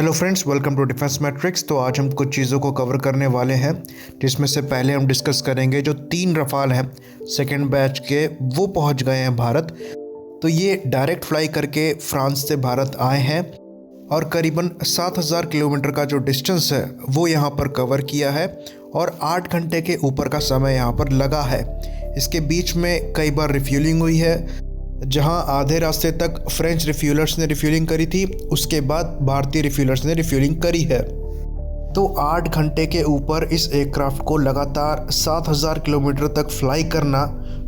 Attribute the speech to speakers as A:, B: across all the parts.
A: Hello friends, welcome to Defence Matrix. तो आज हम कुछ चीज़ों को कवर करने वाले हैं, जिसमें से पहले हम डिस्कस करेंगे जो 3 रफाल हैं सेकेंड बैच के, वो पहुंच गए हैं भारत। तो ये डायरेक्ट फ्लाई करके फ्रांस से भारत आए हैं और करीबन 7000 किलोमीटर का जो डिस्टेंस है वो यहाँ पर कवर किया है और 8 घंटे के ऊपर का समय यहाँ पर लगा है। इसके बीच में कई बार रिफ्यूलिंग हुई है, जहां आधे रास्ते तक फ्रेंच रिफ्यूलर्स ने रिफ्यूलिंग करी थी, उसके बाद भारतीय रिफ्यूलर्स ने रिफ्यूलिंग करी है। तो 8 घंटे के ऊपर इस एयरक्राफ्ट को लगातार 7000 किलोमीटर तक फ्लाई करना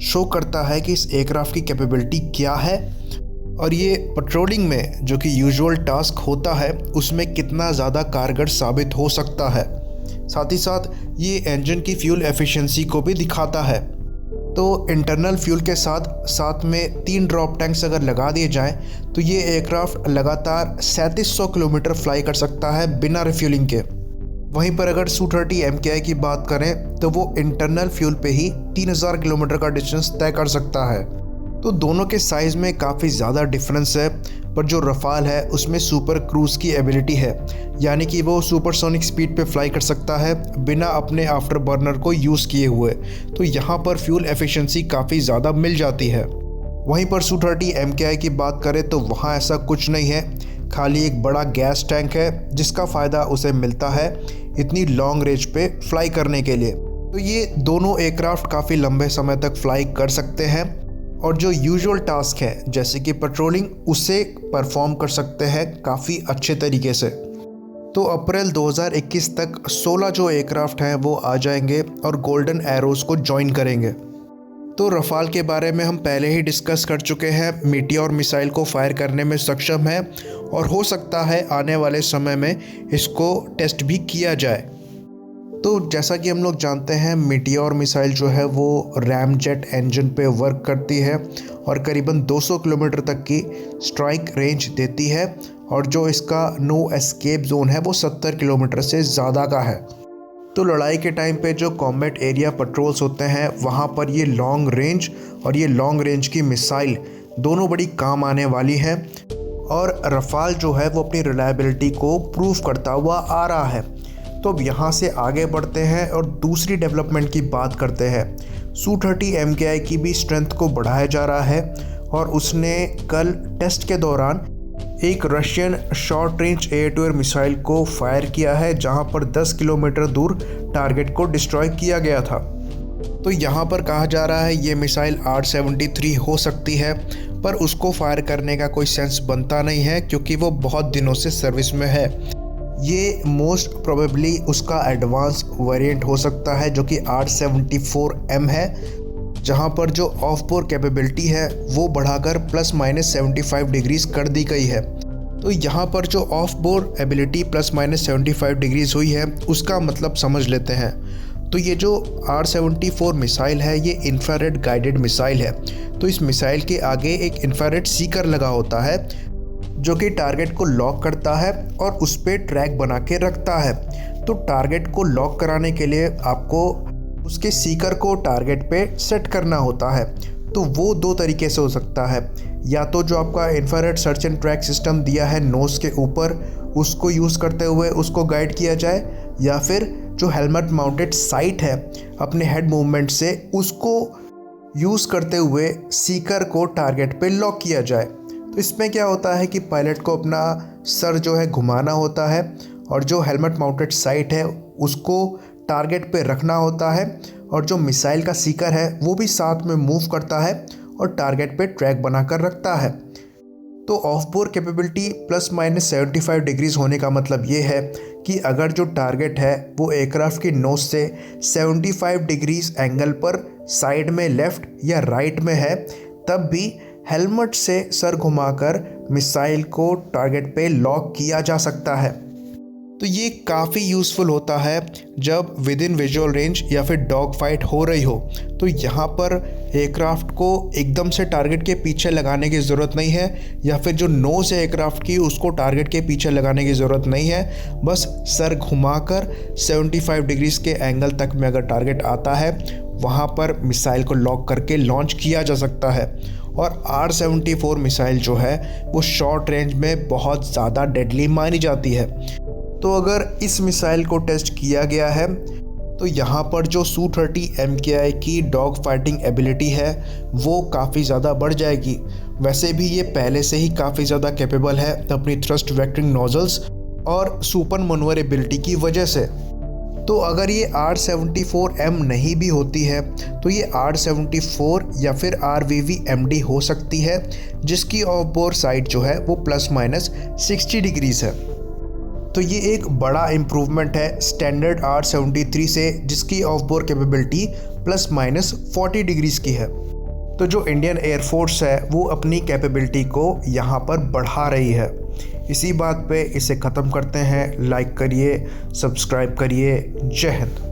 A: शो करता है कि इस एयरक्राफ्ट की कैपेबिलिटी क्या है और ये पेट्रोलिंग में जो कि यूजुअल टास्क होता है उसमें कितना ज़्यादा कारगर साबित हो सकता है। साथ ही साथ ये इंजन की फ्यूल एफिशिएंसी को भी दिखाता है। तो इंटरनल फ्यूल के साथ में 3 ड्रॉप टैंक्स अगर लगा दिए जाएं तो ये एयरक्राफ्ट लगातार 3700 किलोमीटर फ्लाई कर सकता है बिना रिफ्यूलिंग के। वहीं पर अगर Su-30 MKI की बात करें तो वो इंटरनल फ्यूल पे ही 3000 किलोमीटर का डिस्टेंस तय कर सकता है। तो दोनों के साइज़ में काफ़ी ज़्यादा डिफरेंस है, पर जो रफाल है उसमें सुपर क्रूज़ की एबिलिटी है, यानी कि वो सुपरसोनिक स्पीड पे फ्लाई कर सकता है बिना अपने आफ्टर बर्नर को यूज़ किए हुए। तो यहाँ पर फ्यूल एफिशिएंसी काफ़ी ज़्यादा मिल जाती है। वहीं पर Su-30 MKI की बात करें तो वहाँ ऐसा कुछ नहीं है, खाली एक बड़ा गैस टैंक है जिसका फ़ायदा उसे मिलता है इतनी लॉन्ग रेंज पे फ्लाई करने के लिए। तो ये दोनों एयरक्राफ्ट काफ़ी लंबे समय तक फ्लाई कर सकते हैं और जो यूजुअल टास्क है जैसे कि पेट्रोलिंग उसे परफॉर्म कर सकते हैं काफ़ी अच्छे तरीके से। तो अप्रैल 2021 तक 16 जो एयरक्राफ्ट हैं वो आ जाएंगे और गोल्डन एरोज़ को ज्वाइन करेंगे। तो रफाल के बारे में हम पहले ही डिस्कस कर चुके हैं, मीटियोर मिसाइल को फायर करने में सक्षम है और हो सकता है आने वाले समय में इसको टेस्ट भी किया जाए। तो जैसा कि हम लोग जानते हैं, मीटियोर मिसाइल जो है वो रैमजेट इंजन पे वर्क करती है और करीबन 200 किलोमीटर तक की स्ट्राइक रेंज देती है और जो इसका नो एस्केप जोन है वो 70 किलोमीटर से ज़्यादा का है। तो लड़ाई के टाइम पे जो कॉम्बैट एरिया पेट्रोल्स होते हैं वहाँ पर ये लॉन्ग रेंज और ये लॉन्ग रेंज की मिसाइल दोनों बड़ी काम आने वाली है और रफाल जो है वो अपनी रिलायबिलिटी को प्रूव करता हुआ आ रहा है। तो अब यहाँ से आगे बढ़ते हैं और दूसरी डेवलपमेंट की बात करते हैं। Su-30 MKI की भी स्ट्रेंथ को बढ़ाया जा रहा है और उसने कल टेस्ट के दौरान एक Russian short range air to air missile को फायर किया है, जहाँ पर 10 किलोमीटर दूर टारगेट को डिस्ट्रॉय किया गया था। तो यहाँ पर कहा जा रहा है ये मिसाइल R-73 हो सकती है, पर उसको फायर करने का कोई सेंस बनता नहीं है क्योंकि वो बहुत दिनों से सर्विस में है। ये मोस्ट प्रोबेबली उसका एडवांस वेरिएंट हो सकता है जो कि R-74M है, जहां पर जो ऑफ बोर कैपेबिलिटी है वो बढ़ाकर ±75 डिग्रीज कर दी गई है। तो यहाँ पर जो ऑफ बोर एबिलिटी ±75 डिग्रीज हुई है उसका मतलब समझ लेते हैं। तो ये जो R-74 मिसाइल है ये इंफ्रारेड गाइडेड मिसाइल है। तो इस मिसाइल के आगे एक इंफ्रारेड सीकर लगा होता है जो कि टारगेट को लॉक करता है और उस पर ट्रैक बना के रखता है। तो टारगेट को लॉक कराने के लिए आपको उसके सीकर को टारगेट पे सेट करना होता है। तो वो 2 तरीके से हो सकता है, या तो जो आपका infrared search and track system दिया है नोज के ऊपर उसको यूज़ करते हुए उसको गाइड किया जाए, या फिर जो हेलमेट माउंटेड साइट है अपने हेड मूवमेंट से उसको यूज़ करते हुए सीकर को टारगेट पे लॉक किया जाए। तो इसमें क्या होता है कि पायलट को अपना सर जो है घुमाना होता है और जो हेलमेट माउंटेड साइट है उसको टारगेट पे रखना होता है और जो मिसाइल का सीकर है वो भी साथ में मूव करता है और टारगेट पे ट्रैक बनाकर रखता है। तो ऑफ बोर कैपेबिलिटी ±75 डिग्रीज होने का मतलब ये है कि अगर जो टारगेट है वो एयरक्राफ्ट की नोज से 75 डिग्रीज एंगल पर साइड में लेफ़्ट या राइट में है, तब भी हेलमेट से सर घुमाकर मिसाइल को टारगेट पे लॉक किया जा सकता है। तो ये काफ़ी यूज़फुल होता है जब विद इन विजुअल रेंज या फिर डॉग फाइट हो रही हो। तो यहाँ पर एयरक्राफ्ट को एकदम से टारगेट के पीछे लगाने की ज़रूरत नहीं है, या फिर जो नोज़ है एयरक्राफ्ट की उसको टारगेट के पीछे लगाने की ज़रूरत नहीं है। बस सर घुमाकर 75 डिग्रीज़ के एंगल तक में अगर टारगेट आता है वहाँ पर मिसाइल को लॉक करके लॉन्च किया जा सकता है और R-74 मिसाइल जो है वो शॉर्ट रेंज में बहुत ज़्यादा डेडली मानी जाती है। तो अगर इस मिसाइल को टेस्ट किया गया है तो यहाँ पर जो Su-30 MKI की डॉग फाइटिंग एबिलिटी है वो काफ़ी ज़्यादा बढ़ जाएगी। वैसे भी ये पहले से ही काफ़ी ज़्यादा कैपेबल है अपनी थ्रस्ट वेक्टरिंग नोजल्स और सुपर मनोवरेबिलिटी की वजह से। तो अगर ये R-74M नहीं भी होती है तो ये R-74 या फिर RVV-MD हो सकती है, जिसकी ऑफ बोर साइड जो है वो ±60 डिग्रीज है। तो ये एक बड़ा इम्प्रूवमेंट है स्टैंडर्ड R-73 से, जिसकी ऑफ बोर कैपेबिलिटी ±40 डिग्रीज की है। तो जो इंडियन एयरफोर्स है वो अपनी कैपेबिलिटी को यहाँ पर बढ़ा रही है। इसी बात पे इसे ख़त्म करते हैं। लाइक करिए, सब्सक्राइब करिए। जय हिंद।